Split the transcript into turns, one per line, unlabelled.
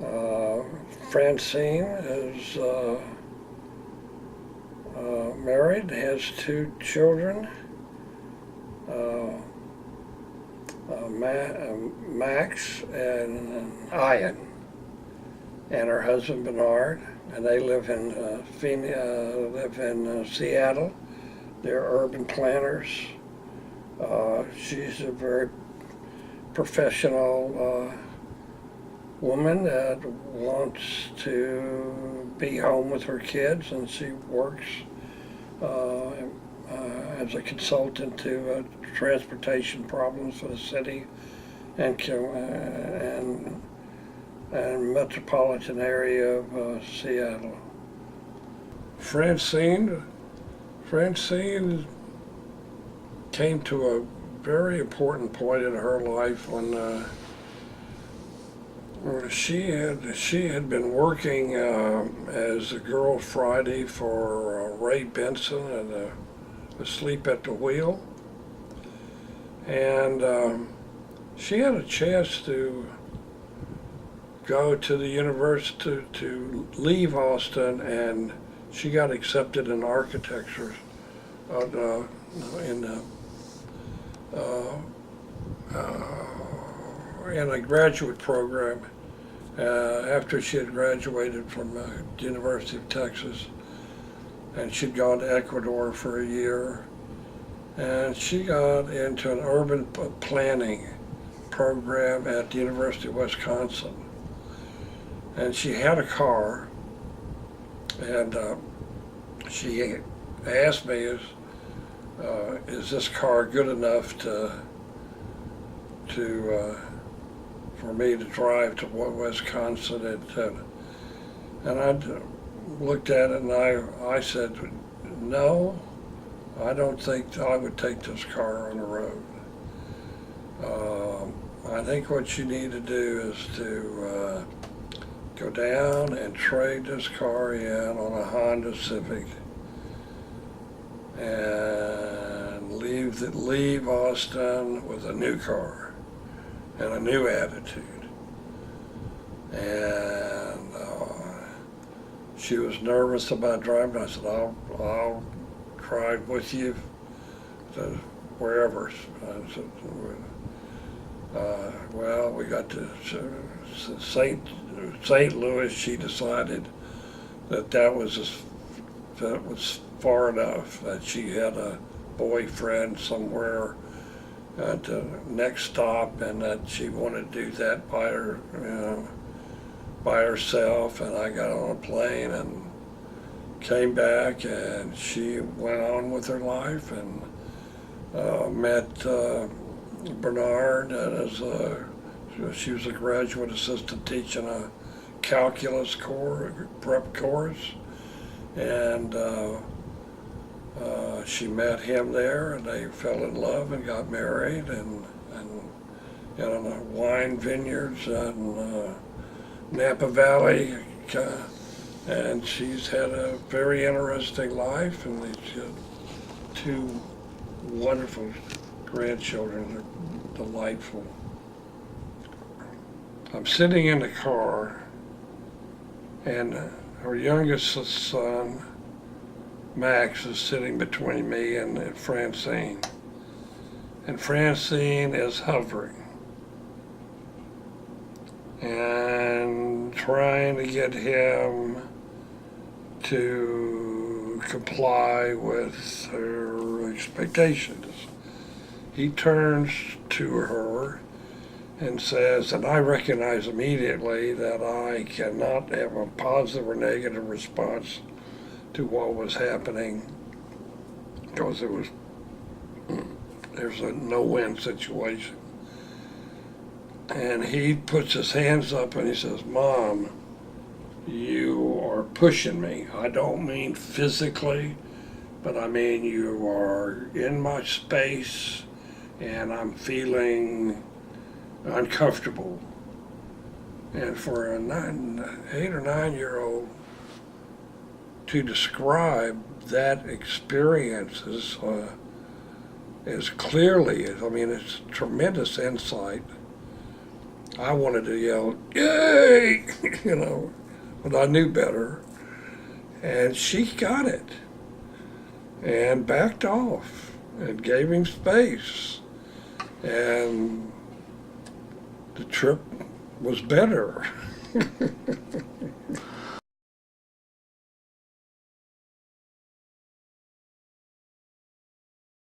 Uh, Francine is married, has two children, uh, Max and Ian, and her husband Bernard, and they live in Seattle. They're urban planners. She's a very professional woman that wants to be home with her kids, and she works as a consultant to transportation problems for the city and metropolitan area of Seattle. Francine, Francine came to a very important point in her life when she had been working as a Girl Friday for Ray Benson and Asleep at the Wheel, and she had a chance to go to the university to leave Austin, and she got accepted in architecture in in a graduate program after she had graduated from the University of Texas, and she'd gone to Ecuador for a year, and she got into an urban planning program at the University of Wisconsin, and she had a car, and she asked me, is this car good enough for me to drive to Wisconsin? And I looked at it and I said, no, I don't think I would take this car on the road. I think what you need to do is to go down and trade this car in on a Honda Civic and leave Austin with a new car and a new attitude. And she was nervous about driving. I said, I'll drive with you to wherever. I said, well, we got to St. Louis. She decided that was far enough, that she had a boyfriend somewhere at the next stop, and that she wanted to do that by herself. And I got on a plane and came back, and she went on with her life, and met Bernard as she was a graduate assistant teaching a calculus prep course, and she met him there, and they fell in love and got married, and in the wine vineyards in Napa Valley, and she's had a very interesting life, and she's got two wonderful grandchildren. They're delightful. I'm sitting in the car, and her youngest son, Max, is sitting between me and Francine. And Francine is hovering and trying to get him to comply with her expectations. He turns to her and says, and I recognize immediately that I cannot have a positive or negative response to what was happening, because there's a no-win situation. And he puts his hands up and he says, Mom, you are pushing me. I don't mean physically, but I mean you are in my space, and I'm feeling uncomfortable. And for an 8 or 9-year-old to describe that experience is clearly, I mean, it's tremendous insight. I wanted to yell, "Yay!" you know, but I knew better. And she got it and backed off and gave him space. And the trip was better.